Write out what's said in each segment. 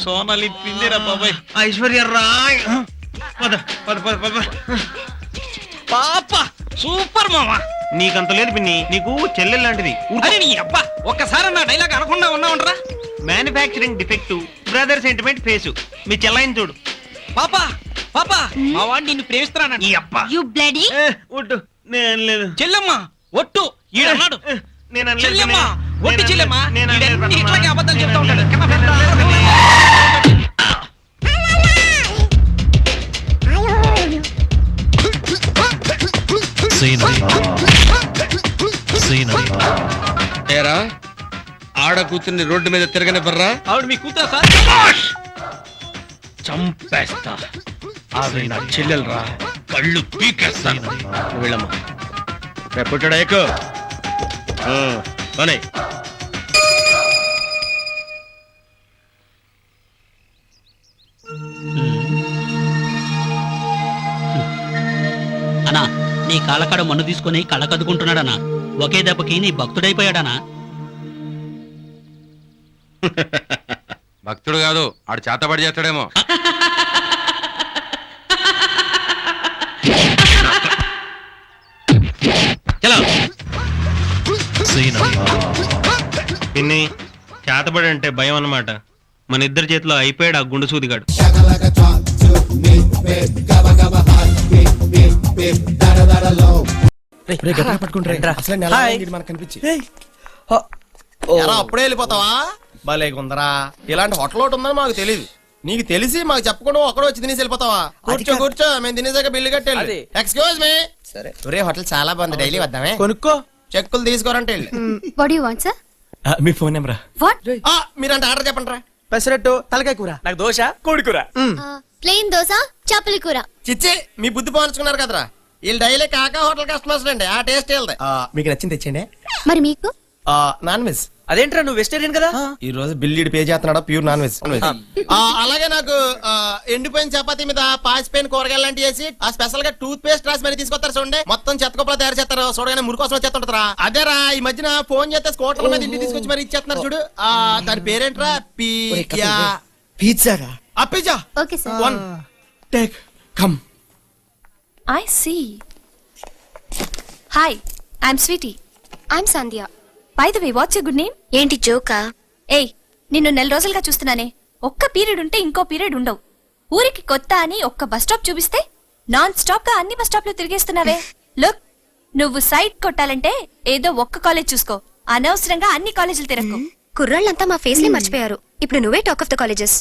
సోనాలి పిందిరా బాబాయ్. ఐశ్వర్య రాయ్ పద పద పద పద. పాప సూపర్ మామా. నీకంత లేదు పిన్ని, నీకు చెల్లెలు లాంటిది. అరే నీ అబ్బా, ఒక్కసారి నా డైలాగ్ అనకుండా ఉన్నావంటరా. Manufacturing defect, brother sentiment face. మీ చెల్లైన చూడు. పాపా పాపా, మా వాడు నిన్ను ప్రేమిస్తున్నాను. ఈ అబ్బా యు బ్లడీ. ఒట్టు నేను లేదు. చెల్లెమ్మ ఒట్టు ఈడన్నాడు. నేను చెల్లెమ్మ ఒట్టు చెల్లెమ్మ. నేను ఇట్లాగే అబద్ధాలు చెప్తా ఉంటాడు. ఏరా ఆడ కూతుర్ని రోడ్డు మీద తిరగనివ్వరా? ఆవిడ మీ కూతురా సార్? చంపేస్తా. ఆవిడ నా చెల్లెలరా, కళ్ళు పీకేస్తాను. వెళ్ళమ్మా, రేపుట్టడా ఎక్కువ పని. అన్నా, నీ కాళ్ళకాడ మన్ను తీసుకుని కళ్ళకద్దుకుంటున్నాడనా? ఒకే దెబ్బకి నీ భక్తుడైపోయాడనా? భక్తుడు కాదు, ఆడు చేతబడి చేస్తాడేమో. పిన్ని, చేతబడి అంటే భయం అన్నమాట. మన ఇద్దరి చేతిలో అయిపోయాడు ఆ గుండు సూదిగాడు. అప్పుడే వెళ్ళిపోతావా? భలే గుందరా, ఇలాంటి హోటల్ ఒకటి ఉందని మాకు తెలియదు. నీకు తెలిసి మాకు చెప్పకుండా ఒక్కడో వచ్చి తినేసి వెళ్ళిపోతావా? కూర్చో కూర్చో, మేము తినేసాక బిల్లు కట్టేది. Excuse me. సరే, ఒరే హోటల్ చాలా బాగుంది, డైలీ వద్దామే. కొనుక్కో, చెక్కులు తీసుకోరంటే వెళ్ళి. What you want sir? మీ ఫోన్ నెంబరా? వాట్? మీరంటే ఆర్డర్ చెప్పండి రా. పెసరట్టు, తలకాయ కూర, నాకు దోశ, కోడి కూర. ప్లేన్ దోశ, చేపల కూర. చిచ్చి, మీ బుద్ధి పోల్చుకున్నారు కదరా. వీళ్ళు డైలీ కాకా హోటల్ కస్టమర్స్ అండి, ఆ టేస్ట్ వెళ్తాయి. మీకు నచ్చింది తెచ్చండి. మరి మీకు? Non veg. అదేంట్రా, నువ్వు వెజిటేరియన్ కదా? ఈ రోజు బిల్లు పే చేస్తున్నాడు, ప్యూర్ నాన్ వెజ్. అలాగే నాకు ఎండిపోయిన చపాతీ మీద పాసిపోయిన కూరగాయలు లాంటి వేసి ఆ స్పెషల్ గా టూత్ పేస్ట్ రాసి మరి తీసుకొస్తారు చూడండి. మొత్తం చెత్తకొప్పలు తయారు చేస్తారు, చూడగానే మురి కోసం వచ్చేస్తుంటారా. అదేరా, ఈ మధ్యన ఫోన్ చేస్తే స్కూటర్ మీద ఇంటికి తీసుకొచ్చి మరి ఇచ్చేస్తున్నారు చూడు. దాని పేరేంట్రా? పిజ్జా. ఆ pizza. Okay sir. One take come. I see. Hi, I'm Sweetie. I'm Sandhya. By the way, what's your good name? ఏంటి జోకా? ఏయ్, నిన్ను నెల రోజులుగా చూస్తున్నానే. ఒక్క పీరియడ్ ఉంటే ఇంకో పీరియడ్ ఉండవు. ఊరికి కొత్త అని ఒక్క బస్ స్టాప్ చూపిస్తే నాన్ స్టాప్ గా అన్ని బస్ స్టాప్ లో తిరిగేస్తున్నావే. లుక్, నువ్వు సైట్ కొట్టాలంటే ఏదో ఒక్క కాలేజ్ చూసుకో. అనవసరంగా అన్ని కాలేజీలు తిరగకు. కుర్రాళ్ళంతా మా ఫేస్ ని మర్చిపోయారు. ఇప్పుడు నువ్వే టాక్ ఆఫ్ ద కాలేజెస్.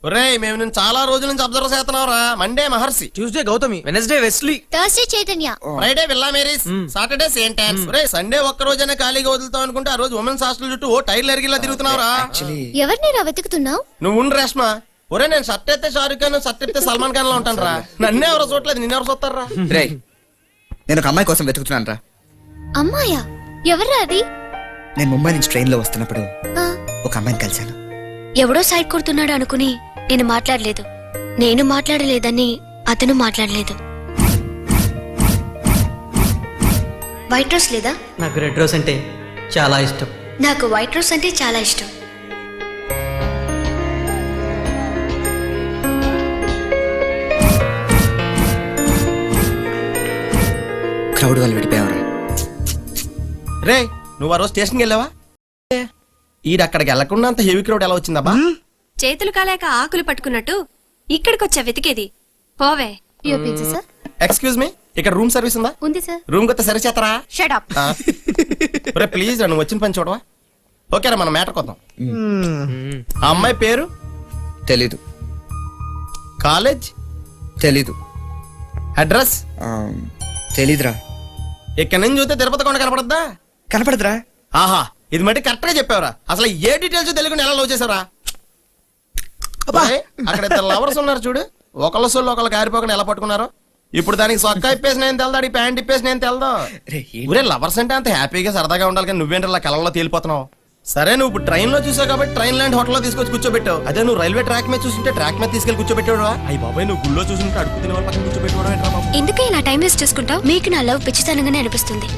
ఒరేయ్, మేము నేను చాలా రోజుల నుంచి అబ్జర్వ్ చేస్తున్నావురా. Monday Maharshi, Tuesday Gautami, Wednesday Wesley, Thursday Chaitanya, Friday Villa Mary's, Saturday Saint Ann's. ఒరేయ్, సండే ఒక్క రోజైనా ఖాళీగా వదులుతావు అనుకుంటే ఆ రోజు ఉమెన్స్ హాస్టల్ చుట్టూ ఓ టైర్లు ఎరిగిలా తిరుగుతున్నావురా. ఎవరిని రా వెతుకుతున్నావు? నువ్వు రేష్మా. ఒరే, నేను షర్ట్ అయితే షారుఖ్ ఖాన్, షర్ట్ అయితే సల్మాన్ ఖాన్ లో ఉంటాను రా. నన్నే ఎవరో చూడలేదు, నిన్నెవరు చూస్తారా? నేను ఒక అమ్మాయి కోసం వెతుకుతున్నాను రా. అమ్మాయా? ఎవర్రా అది? నేను ముంబై నుంచి ట్రైన్ లో వస్తున్నప్పుడు ఒక అమ్మాయిని కలిశాను. ఎవడో సైడ్ కొడుతున్నాడు అనుకుని నేను మాట్లాడలేదు. నేను మాట్లాడలేదని అతను మాట్లాడలేదు. వైట్ రోస్ లేదా? నాకు రెడ్ రోస్ అంటే చాలా ఇష్టం. నాకు వైట్ రోస్ అంటే చాలా ఇష్టం. క్రౌడ్ వాళ్ళు విడిపోయావరా? రే, నువ్వు ఆ రోజు స్టేషన్కి వెళ్ళావా? ఈడక్కడికి వెళ్ళకుండా అంత హెవీ క్రౌడ్ ఎలా వచ్చిందబ్బా? చేతులు కాలేక ఆకులు పట్టుకున్నట్టు ఇక్కడికొచ్చా వెతికేది. పోవే. సార్. ఎక్స్క్యూజ్ మీ, ఇక్కడ రూమ్ సర్వీస్ ఉందా? ఉంది సార్. రూమ్ కొత్త సర్వీస్ చేస్తారా? Shut up. ఒరే ప్లీజ్, నువ్వు వచ్చిన పని చూడవా? ఓకేరా, మన మ్యాటర్ కొద్దాం. ఆ అమ్మాయి పేరు తెలీదు. కాలేజ్ తెలీదు. అడ్రస్ తెలీదురా. ఇక్కడ నుంచి చూస్తే తిరుపతి కొండ కనపడద్దా? కనపడదురా. ఆహా, ఇది మట్టి కరెక్ట్ గా చెప్పావరా. అసలు ఏ డీటెయిల్స్ తెలియకుండా ఎలా లవ్ చేసావరా? అక్కడ ఇద్దరు లవర్స్ ఉన్నారు చూడు, ఒకళ్ళ సొల్లు ఒకళ్ళు కారిపోకుండా ఎలా పట్టుకున్నారు. ఇప్పుడు దానికి సొక్క ఇప్పేసి నేను తెలదాడు, ఈ ప్యాంట్ ఇప్పేసి నేను తెలదా. ఊరే లవర్స్ అంటే అంత హ్యాపీగా సరదాగా ఉండాలి, కానీ నువ్వేంటి అలా కళ్ళలో తేలిపోతున్నావు. సరే, నువ్వు ఇప్పుడు ట్రైన్ లో చూసావు కాబట్టి ట్రైన్ లాంటి హోటల్లో తీసుకొచ్చి కూర్చోబెట్టావు. అదే నువ్వు రైల్వే ట్రాక్ మీద చూస్తుంటే ట్రాక్ మీద తీసుకెళ్లి కూర్చోబెట్టాడు. అయ్యి బాబాయ్, నువ్వు గుళ్ళో చూస్తుంటే అడుగు తినే వాళ్ళ పక్కన కూర్చోబెట్టుకోవడం. ఎందుకు ఇలా టైం వేస్ట్ చేసుకుంటావు? మీకు నా లవ్ పిచ్చితనంగానే అనిపిస్తుంది,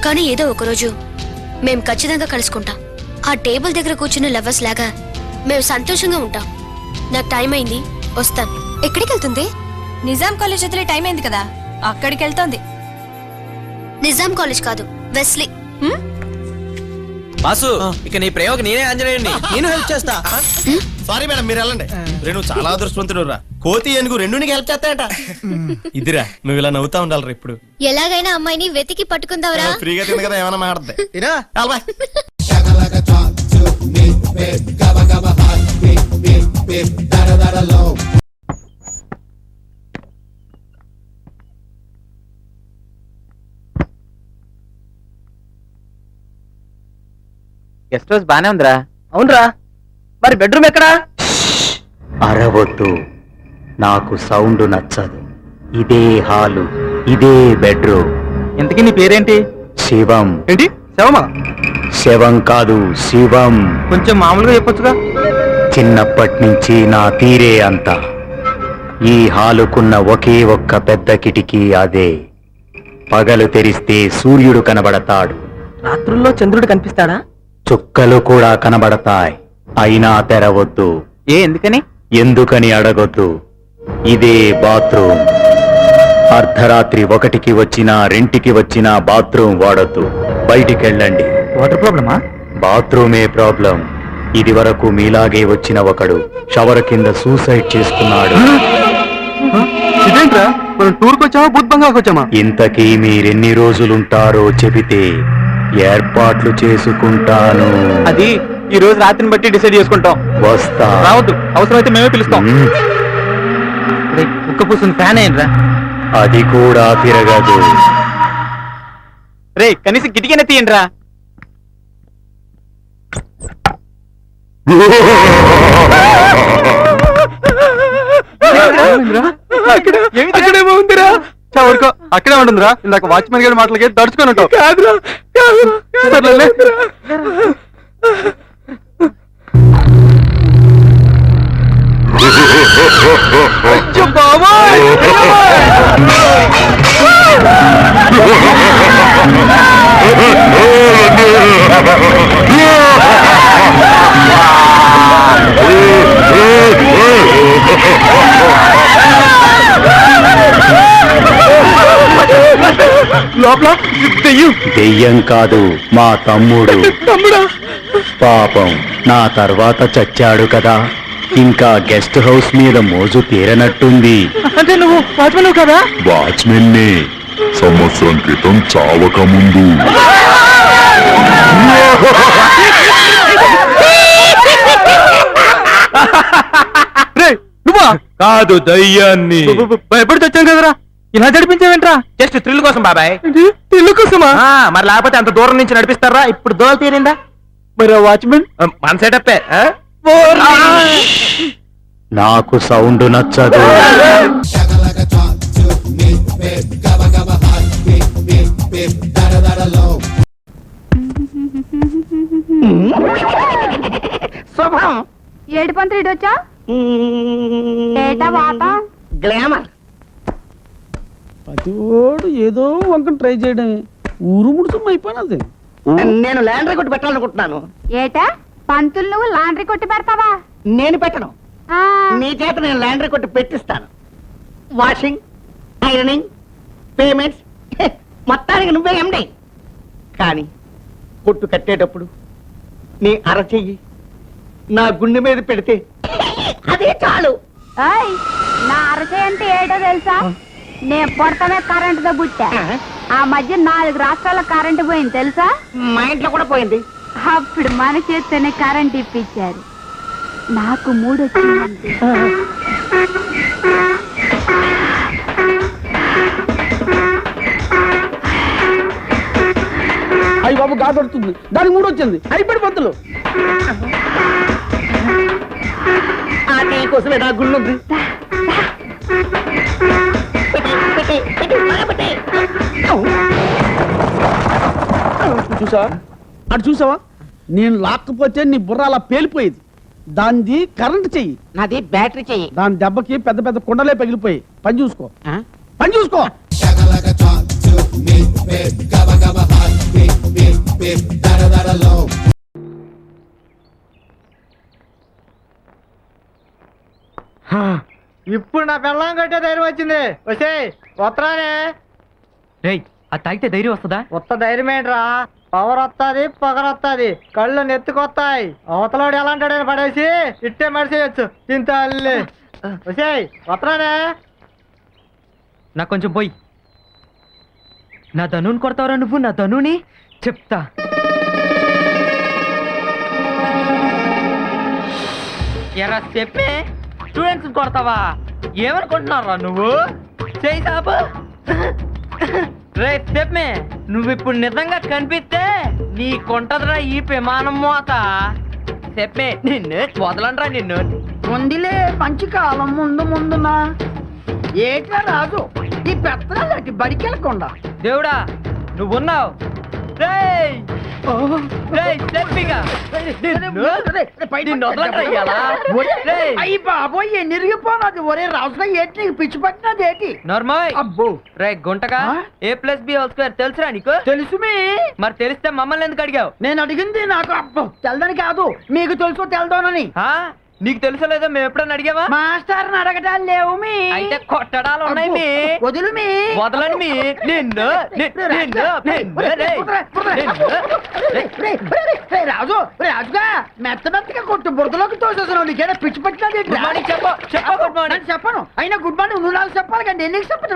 కానీ ఏదో ఒక రోజు మేము ఖచ్చితంగా కలుసుకుంటాం. ఆ టేబుల్ దగ్గర కూర్చున్న లవర్స్ లాగా మేము సంతోషంగా ఉంటాం. నాకు టైం అయింది, వస్తాను. ఎక్కడికి వెళ్తుంది? నిజాం కాలేజ్ వదిలే టైం అయింది కదా, అక్కడికి వెళ్తోంది. నిజాం కాలేజ్ కాదు, వెస్లీ. బాసు ఇక నీ ప్రయోగం నేనే ఆంజనేయుడిని, నేను హెల్ప్ చేస్తా. సారీ మేడం, మీరు వెళ్ళండి. నువ్వు చాలా అదృష్టవంతుడు రా. కోతి ఏనుగు రెండు నీకు హెల్ప్ చేస్తాయట. ఇదిరా, నువ్వు ఇలా నవ్వుతా ఉండాలిరా ఇప్పుడు. ఎలాగైనా అమ్మాయిని వెతికి పట్టుకుందావరా. ఫ్రీగా తింది కదా, ఏమైనా మాట్లాడద్దు. గెస్ట్ హౌస్ బానే ఉందిరా. అవునరా, మరి బెడ్రూమ్ ఎక్కడా? అరవద్దు, నాకు సౌండ్ నచ్చదు. ఇదే హాలు, ఇదే బెడ్రూమ్. ఇంతకీ నీ పేరేంటి? శివం. ఏంటి శవమా? శవం కాదు, శివం. కొంచెం మామూలుగా చెప్పొచ్చుగా. చిన్నప్పటి నుంచి నా తీరే అంత. ఈ హాలుకున్న ఒకే ఒక్క పెద్ద కిటికీ అదే. పగలు తెరిస్తే సూర్యుడు కనబడతాడు, రాత్రుల్లో చంద్రుడు కనిపిస్తాడా? చుక్కలు కూడా కనబడతాయి. అయినా తెరవద్దు. ఎందుకని అడగొద్దు. ఇదే బాత్రూమ్. అర్ధరాత్రి 1కి వచ్చినా 2కి వచ్చినా బాత్రూమ్ వాడొద్దు. బయటికెళ్ళండి. వాటర్ ప్రాబ్లమా? బాత్రూమే ప్రాబ్లం. ఇది వరకు మీలాగే వచ్చిన ఒకడు షవర్ కింద సూసైడ్ చేసుకున్నాడు. ఇదేంట్రా, మనం టూర్కి వచ్చామా బుద్బంగాకి వచ్చామా? ఇంతకీ మీరెన్ని రోజులుంటారో చెబితే ఏర్పాట్లు చేసుకుంటాను. అది ఈ రోజు రాత్రిని బట్టి డిసైడ్ చేసుకుంటాం. వస్తా. రావద్దు, అవసరమైతే మేమే పిలుస్తాం. కుక్క పూసిన ఫ్యాన్ అయ్యిండ్రా. అది కూడా తిరగదు. రే కనీసం కిటికీనే తీయండిరా. అక్కడేమో ఉందిరా. ఊరుకో, అక్కడే ఉంటుందిరా. ఇందాక వాచ్మెన్ గారి మాటలకి దడుచుకొని ఉంటావు. సర్లేలే. అచ్చో బాబోయ్! లోపల దెయ్యం కాదు, మా తమ్ముడు. పాపం నా తర్వాత చచ్చాడు కదా, ఇంకా గెస్ట్ హౌస్ మీద మోజు తీరనట్టుంది. అంటే నువ్వు వాచ్మెన్ కదా? వాచ్మెన్ నే, సంవత్సరం క్రితం చావక ముందు. నువ్వా? కాదు, దయ్యాన్ని. భయపడి తెచ్చాం కదరా, ఇలా నడిపించావేంట్రా? జస్ట్ థ్రిల్ కోసం బాబాయ్. ఇల్లు కోసమా? మరి లేకపోతే అంత దూరం నుంచి నడిపిస్తారా? ఇప్పుడు దోల తీరిందా? మరి వాచ్మెన్ మన సెటప్పే. నాకు సౌండ్ నచ్చదు. శుభం. ఏడు పంతులు ఇటు వచ్చా? ఏటా వాత? గ్లామర్. ప్రతివాడు ఏదో వంకం ట్రై చేయడమే, ఊరు ముడుసం అయిపోయినది. నేను ల్యాండ్ కొట్టి పెట్టాలనుకుంటున్నాను. ఏటా పంతులు నువ్వు లాండ్రీ కొట్టి పెడతావా? నేను పెట్టను, నీ చేత నేను ల్యాండరీ కొట్టి పెట్టిస్తాను. వాషింగ్, ఐరనింగ్, పేమెంట్స్ మొత్తానికి నువ్వే ఎండి. కానీ కొట్టు కట్టేటప్పుడు నీ అరచెయ్యి నా గుండె మీద పెడితే అదే చాలు. నా అరచే అంటే ఏటో తెలుసా? నే పొడతమే కరెంటుతో పుట్టా. ఆ మధ్య 4 రాష్ట్రాల కరెంటు పోయింది తెలుసా? మా ఇంట్లో కూడా పోయింది. అప్పుడు మన చేత్తోనే కరెంట్ ఇప్పించారు. నాకు 3 వచ్చింది. అయ్యి బాబు గాదొడుతుంది, దానికి 3 వచ్చింది. అయిపోయి పంతులు కోసమే నా గుళ్ళుంది. చూసావా, అటు చూసావా? నేను లాక్కపోతే నీ బుర్ర అలా పేలిపోయేది. దాన్ని కరెంట్ చెయ్యి, నాది బ్యాటరీ చెయ్యి. దాని దెబ్బకి పెద్ద పెద్ద కుండలే పగిలిపోయి. పని చూసుకో, పని చూసుకో. ఇప్పుడు నా పెళ్ళం కట్టే ధైర్యం వచ్చింది. వచ్చే వత్తరానే. రేయ్, అది తాగితే ధైర్యం వస్తుందా? ఉత్త ధైర్యం ఏంట్రా, పవర్ వస్తుంది, పొగరొస్తుంది, కళ్ళు నెత్తుకొస్తాయి. అవతలోడు ఎలా అంటాడని పడేసి ఇట్టే మడిసేయచ్చు. తింటాలి. వచ్చే వత్తరానే. నాకు కొంచెం పోయి. నా ధనుని కొడతావురా నువ్వు? నా ధనుని చెప్తా. ఎరా చెప్పే, స్టూడెంట్స్ కొడతావా? ఏమనుకుంటున్నారా నువ్వు? చేయి సాబు. రే చెప్పే, నువ్వు ఇప్పుడు నిజంగా కనిపిస్తే నీ కొంటదిరా ఈ విమానం మోత. చెప్పే, నిన్ను వదలండ్రా నిన్ను. ముందులే మంచి కాలం ముందు ముందునా ఏట్లా రాజు ఈ పెత్తనాలకి బడికెళ్ళకుండా. దేవుడా నువ్వున్నావు. రేయ్ రేయ్ చెప్పిగా అయ్యి బాబోయ్ ఎన్నిరిగిపోనాది. ఒరే రాజుగా ఏంటి నీకు పిచ్చి పట్టినది ఏంటి? నార్మల్. అబ్బో రే గుంటగా, A+B² తెలుసురా నీకు? తెలుసు మీ. మరి తెలిస్తే మమ్మల్ని ఎందుకు అడిగావు? నేను అడిగింది నాకు అబ్బో తెల్దని కాదు, మీకు తెలుసో తెల్దోనని. నీకు తెలుసలేదో మేము ఎప్పుడన్నా అడిగావా? మాస్టర్ని అడగటాలు లేవు మీ. అయితే కొట్టడాలు ఉన్నాయి మీ. వదులు మీ. వదలని మీ. నిన్ను రాజు రాజుగా మెత్త మెత్తగా కొట్టు బురదలోకి తోసేసాను. నీకేనా పిచ్చి పట్టినది? చెప్పను. అయినా గుడ్ మార్నింగ్ నువ్వు నాకు చెప్పాలి కానీ ఎన్నికి చెప్పదు.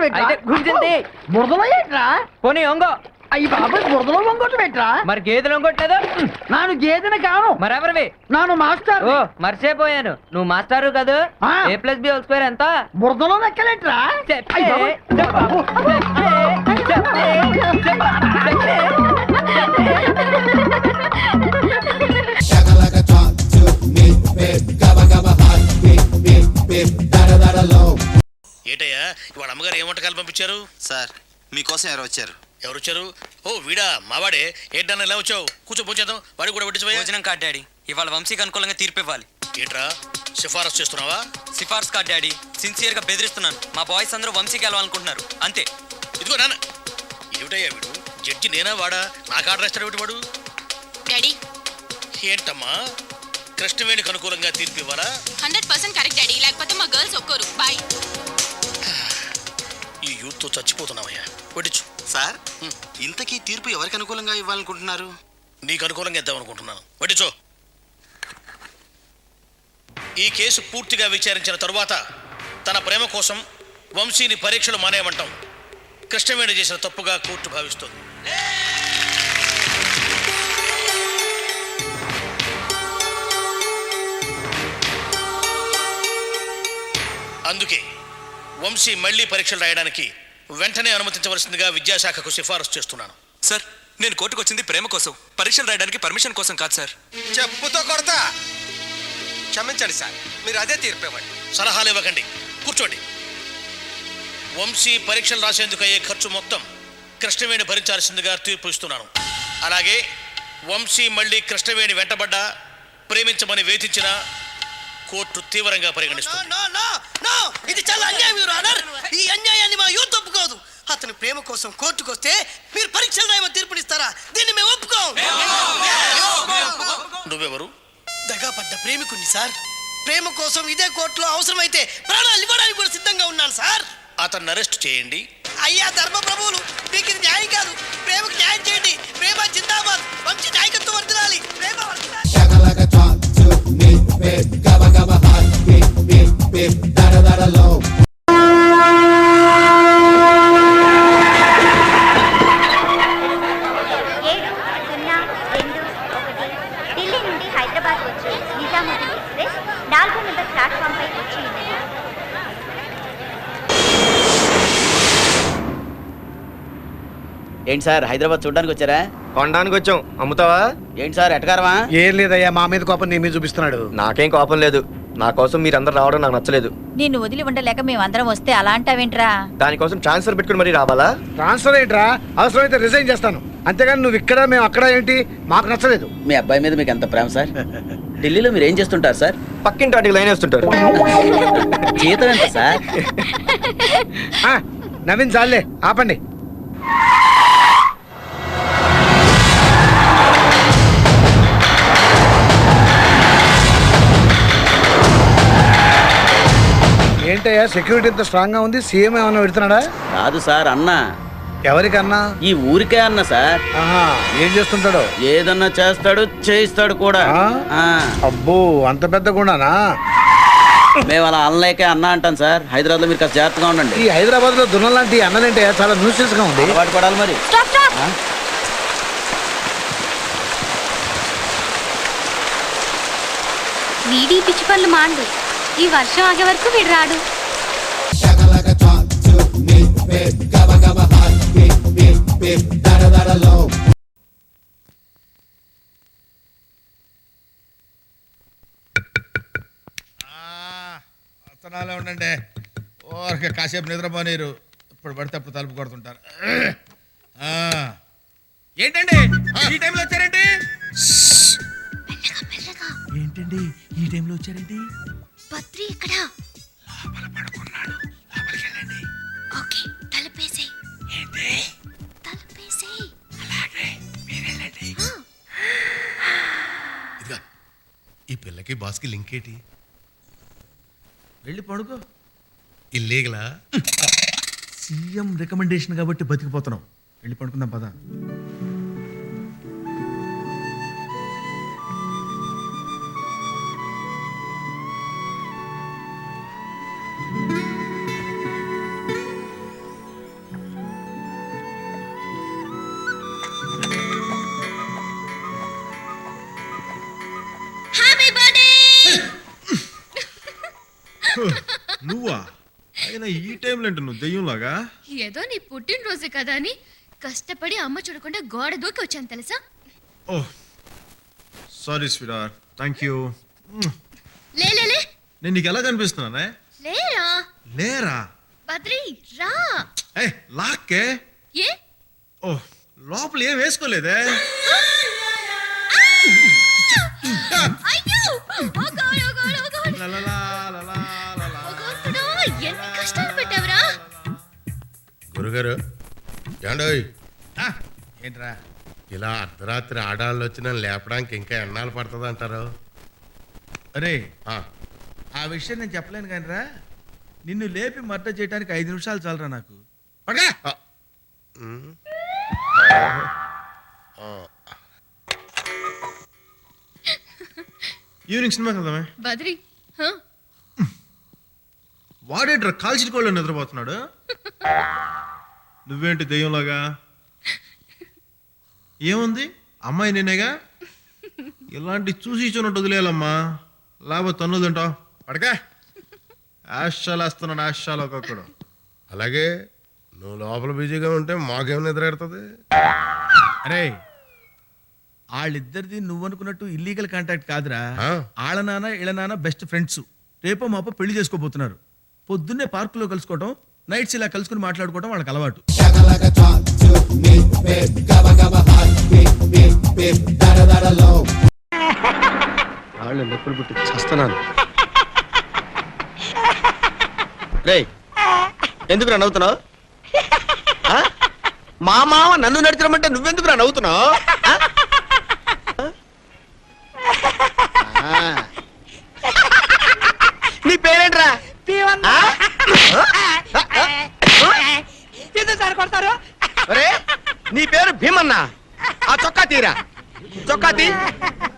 గుర్తుంది బురదలో ఏంట్రా? పోనీ ఒంగో. అయ్యి బాబు బురదలో వంగొట్టు పెట్టరా? మరి గేదెలు వంగొట్టలేదు. నాను గేదెని కాను. మరెవరివి? నాను మాస్టర్. ఓ మర్చిపోయాను, నువ్వు మాస్టారు కదా. A+B² ఎంత? బురదలో లెక్కలేట్రా? ఏటయ్యా ఇవాళ అమ్మగారు ఏ వంటకాలు పంపించారు? సార్ మీకోసం ఎవరు వచ్చారు? ఎవరు వచ్చారు? ఓ వీడా మావాడే. ఏంటన్నా ఎలా వచ్చావు? కూర్చో పోచేద్దాం. వాడికి కూడా పట్టించిపోయా. భోజనం కాదు డాడీ, ఇవాళ వంశీకి అనుకూలంగా తీర్పు ఇవ్వాలి. ఏంట్రా సిఫారసు చేస్తున్నావా? సిఫార్సు కాదు డాడీ, సిన్సియర్ గా బెదిరిస్తున్నాను. మా బాయ్స్ అందరూ వంశీకి వెళ్ళాలనుకుంటున్నారు అంతే. ఇదిగో నాన్న. ఏమిటయ్యా వీడు? జడ్జి నేనా వాడా? నాకు ఆర్డర్ ఇస్తాడు ఏమిటి వాడు? డాడీ ఏంటమ్మా కృష్ణవేణికి అనుకూలంగా తీర్పు ఇవ్వాలా? 100% కరెక్ట్ డాడీ, లేకపోతే మా గర్ల్స్ ఒక్కరు. బాయ్. ఈ యూత్ తో చచ్చిపోతున్నావయ్యా. వడ్డించు. సార్ ఇంతకీ తీర్పు ఎవరికి అనుకూలంగా ఇవ్వాలనుకుంటున్నారు? నీకు అనుకూలంగా ఇద్దాం అనుకుంటున్నాను. వడ్డించు. ఈ కేసు పూర్తిగా విచారించిన తరువాత తన ప్రేమ కోసం వంశీని పరీక్షలు మానేయమంటాం కృష్ణవేణి చేసిన తప్పుగా కోర్టు భావిస్తుంది. అందుకే వంశీ మళ్లీ పరీక్షలు రాయడానికి వెంటనే అనుమతించవలసిందిగా విద్యాశాఖకు సిఫారసు చేస్తున్నాను. సార్ నేను కోర్టుకు వచ్చింది ప్రేమ కోసం, పరీక్షలు రాయడానికి పర్మిషన్ కోసం కాదు సార్. చెప్పుతో కొడతా. క్షమించండి సార్, మీరు అదే తీర్పు ఇవ్వండి. సలహాలు ఇవ్వకండి, కూర్చోండి. వంశీ పరీక్షలు రాసేందుకు అయ్యే ఖర్చు మొత్తం కృష్ణవేణి భరించాల్సిందిగా తీర్పు ఇస్తున్నాను. అలాగే వంశీ మళ్ళీ కృష్ణవేణి వెంటబడ్డా ప్రేమించమని వేధించిన కోర్టు తీవ్రంగా పరిగణిస్తుంది. ఇది చాలా అన్యాయం యువర్ ఆనర్. ఈ అన్యాయాన్ని మా యూత్ ఒప్పుకోదు. అతని ప్రేమ కోసం కోర్టుకు వస్తే మీరు పరీక్షలు రాయమని తీర్పునిస్తారా? దీన్ని మేము ఒప్పుకోం. నువ్వెవరు? దగాపడ్డ ప్రేమికుణ్ణి సార్. ప్రేమ కోసం ఇదే కోర్టులో అవసరమైతే ప్రాణాలు ఇవ్వడానికి కూడా సిద్ధంగా ఉన్నాను సార్. అతన్ని అరెస్ట్ చేయండి. అయ్యా ధర్మ ప్రభువులు, మీకు ఇది న్యాయం కాదు. ప్రేమకు న్యాయం చేయండి. ప్రేమ జిందాబాద్. వంశీ నాయకత్వం వర్ధిల్లాలి. ప్రేమ ఢిల్లీ నుండి హైదరాబాద్ వచ్చే నిజాముద్దీన్ ఎక్స్ప్రెస్ 4వ నెంబర్ ప్లాట్ఫామ్ పై వచ్చి ఉన్నది. ఏంటి సార్ హైదరాబాద్ చూడడానికి వచ్చారా? కొనడానికి వచ్చాం. అమ్ముతావా? ఏంటి సార్ ఎటకారమా? ఏం లేదయ్యా, మా మీద కోపం నీ మీద చూపిస్తున్నాడు. నాకేం కోపం లేదు. నా కోసం మీరందరూ రావడం నాకు నచ్చలేదు. నిన్ను వదిలి ఉండలేక మేమందరం వస్తే అలా అంటావేంట్రా? దానికోసం ట్రాన్స్ఫర్ పెట్టుకుని మరీ రావాలా? ట్రాన్స్ఫర్ ఏంట్రా? అవసరమైతే రిజైన్ చేస్తాను, అంతేగాని నువ్వు ఇక్కడ మేము అక్కడ ఏంటి మాకు నచ్చలేదు. మీ అబ్బాయి మీద మీకు ఎంత ప్రేమ సార్? ఢిల్లీలో మీరు ఏం చేస్తుంటారు సార్? పక్కింటి వాటికి లైన్ వేస్తుంటారు. జీతం ఎంత సార్? నవీన్ చాలే, ఆపండి. ఏంటయ్యా సెక్యూరిటీ ఇంత స్ట్రాంగ్ గా ఉంది? సీఎం ఏమన్నా పెడుతున్నాడా? కాదు సార్, అన్న. ఎవరికన్నా? ఈ ఊరికే అన్న సార్. ఆహా, ఏం చేస్తుంటాడు? ఏదన్నా చేస్తాడు, చేయిస్తాడు కూడా. అబ్బో, అంత పెద్ద గుణానా? మేము అలా అన్నలేకే అన్న అంటాం సార్. హైదరాబాద్ లో మీరు కాస్త జాగ్రత్తగా ఉండండి. ఈ హైదరాబాద్ లో దున్న లాంటి అన్నలేంటే చాలా న్యూసెన్స్ గా ఉంది. అలవాటు పడాలి మరి. వీడి పిచ్చి పనులు మాండు. ఈ వర్షం ఆగే వరకు వీడు రాడు. అతనాలే ఉండండి. ఓరక కాసేపు నిద్రపోనీరు. ఇప్పుడు పడితే అప్పుడు తలుపు కొడుతుంటారు. ఏంటండి ఈ టైంలో వచ్చారేంటి? ఏంటండి ఈ టైంలో వచ్చారేంటి? పత్రి ఇక్కడ లోపల పడుకున్నాడు. లోపలికి వెళ్ళండి. ఓకే, తలుపేసేయ్. ఏంటి? తలుపేసేయ్. అలాగే మీరు వెళ్ళండి. ఇదిగా ఈ పిల్లకి బాస్కి లింక్ ఏంటి? వెళ్ళి పడుకో. ఇల్లీగలా? సీఎం రికమెండేషన్ కాబట్టి బతికిపోతున్నాం. వెళ్ళి పడుకుందాం పద. నువ్వా? అయినా ఈ టైంలో అంటే నువ్వు దెయ్యంలాగా? ఏదో నీ పుట్టినరోజు కదా అని కష్టపడి అమ్మ చూడకుండా గోడ దూకి వచ్చాను తెలుసా. ఓ సారీ స్వీటార్, థ్యాంక్ యూ. లే లే లే. నేను నీకు ఎలా కనిపిస్తున్నానే? లేరా లేరా? బద్రి రా. ఏ లాక్కే? ఏ? ఓ లోపల ఏం వేసుకోలేదే? అయ్యో, ఓ గాడ్, ఓ గాడ్, ఓ గాడ్. లలలా, లలా, లలా. భగవంతుడా, ఎన్ని కష్టాలు పెట్టావురా. గురుగారు ఏండోయ్? ఏంట్రా ఇలా అర్ధరాత్రి ఆడాళ్ళు వచ్చిన లేపడానికి ఇంకా ఎన్నాళ్ళు పడుతుంది అంటారు? అరే ఆ విషయం నేను చెప్పలేను కానీ రా, నిన్ను లేపి మర్డర్ చేయడానికి 5 నిమిషాలు చాలరా నాకు. ఈవినింగ్ సినిమాకి వెళ్దామే. బద్రి వాడేట్రా కాల్చిన కోళ్ళు నిద్రపోతున్నాడు? నువ్వేంటి దెయ్యంలాగా? ఏముంది, అమ్మాయి నేనేగా. ఇలాంటి చూసి చూనట్టు వదిలేయాలమ్మా, లేకపోతే తన్ను తింటావు. పడకా ఆశాలు వేస్తున్నాడు, ఆశాలు ఒక్కొక్కడు. అలాగే నువ్వు లోపల బిజీగా ఉంటే మాకేం నిద్ర ఎడుతుంది? అరే వాళ్ళిద్దరిది నువ్వు అనుకున్నట్టు ఇల్లీగల్ కాంటాక్ట్ కాదురా. ఆళ్ళ నాన్న ఇళ్ళ నాన్న బెస్ట్ ఫ్రెండ్స్. రేపో మాపో పెళ్లి చేసుకోబోతున్నారు. పొద్దున్నే పార్కులో కలుసుకోవడం, నైట్స్ ఇలా కలుసుకుని మాట్లాడుకోవడం వాళ్ళకి అలవాటు. వాళ్ళు నొప్పులు పుట్టి చస్తున్నాను. రే ఎందుకురా నవ్వుతున్నావు? మా మామ నన్ను నడిచమంటే నువ్వెందుకురా నవ్వుతున్నావు? నీ పేరేంట్రా? నీ పేరు భీమన్నా. ఆ చొక్కా తీరా, చొక్కా తీ.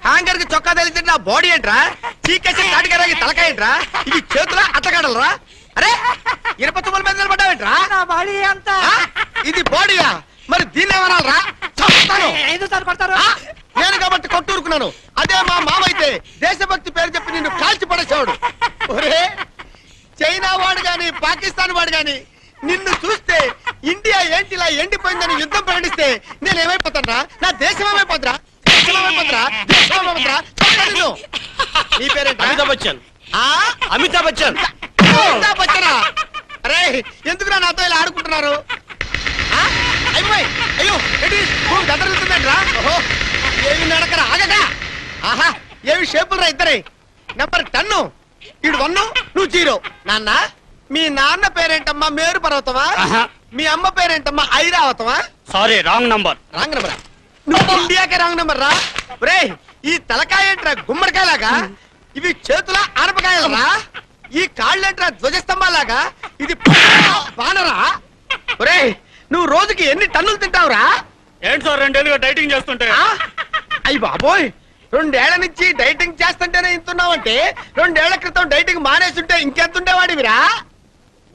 హ్యాంగర్ కి చొక్కా తెలిసి నా బాడీ ఏంట్రా? చీకేసి కాటికరాగి తలకాయ ఏంట్రా? ఇది చేతుల అట్టగాడలరా? అరే ఇనప తుమ్మల మీద నిలబడ్డావేంట్రా? ఇది బాడీయా? మరి దీన్ని ఏమనాలరా? నేను కాబట్టి కొట్టూరుకున్నాను. అదే మా మామైతే దేశభక్తి పేరు చెప్పి నిన్ను కాల్చి పడేసేవాడు. ఒరే చైనా వాడు గాని పాకిస్తాన్ వాడు గాని నిన్ను చూస్తే ఇండియా ఏంటి ఇలా ఎండిపోయిందని యుద్ధం ప్రకటిస్తే నేను ఏమైపోతానరా? నా దేశం ఏమైపోతురా? నీ పేరేంటి? అమితాబ్ బచ్చన్. అమితాబ్ బచ్చన్. అమితాబ్ బచ్చనా? అరే ఎందుకురా నాతో ఇలా ఆడుకుంటున్నారు? అయ్యో గదరుతుందంట్రా? ఓహో ఏమి నడకరా? ఆగగా. ఆహా ఏమి షేపులరా ఇద్దరే. నెంబర్ 10 ఇడు 1 నువ్వు 0. నాన్న మీ నాన్న పేరేంటమ్మా? మేరు పర్వతమా? మీ అమ్మ పేరేంటమ్మా? ఐరావతమా? Sorry, wrong number. Wrong number? నువ్వు ఇండియాకే రాంగ్ నెంబర్ రా. రే ఈ తలకాయ ఏంట్రా గుమ్మడికాయలాగా? ఇవి చేతుల ఆనపకాయలరా? ఈ కాళ్ళంటరా ధ్వజస్తంభాలాగా ఇది బానరా ఒరే నువ్వు రోజుకి ఎన్ని టన్నులు తింటావురా ఏంటి సార్ 2 ఏళ్ళుగా డైటింగ్ చేస్తుంటే అయ్యి బాబోయ్ 2 ఏళ్ల నుంచి డైటింగ్ చేస్తుంటేనే ఇంతున్నావంటే 2 ఏళ్ల క్రితం డైటింగ్ మానేస్తుంటే ఇంకెంతుండేవాడివిరా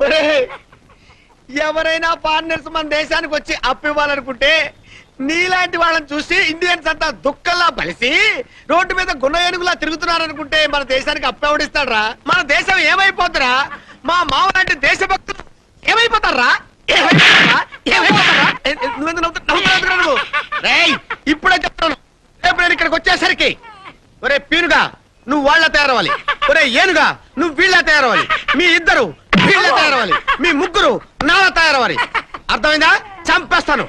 ఒరే ఎవరైనా ఫారినర్స్ మన దేశానికి వచ్చి అప్పు ఇవ్వాలనుకుంటే నీలాంటి వాళ్ళని చూసి ఇండియన్స్ అంతా దుఃఖంలా బలిసి రోడ్డు మీద గున్న ఏనుగులా తిరుగుతున్నారనుకుంటే మన దేశానికి అప్పు ఎవడిస్తాడరా మన దేశం ఏమైపోతురా మా మావ లాంటి దేశభక్తులు ఏమైపోతారా ఇప్పుడే చెప్తాను రేపు నేను ఇక్కడికి వచ్చేసరికి ఒరే పీనుగా నువ్వు వాళ్ళ తయారవ్వాలి ఒరే ఏనుగా నువ్వు వీళ్ళ తయారవ్వాలి మీ ఇద్దరు వీళ్ళ తయారవ్వాలి మీ ముగ్గురు నాలా తయారవ్వాలి అర్థమైందా చంపేస్తాను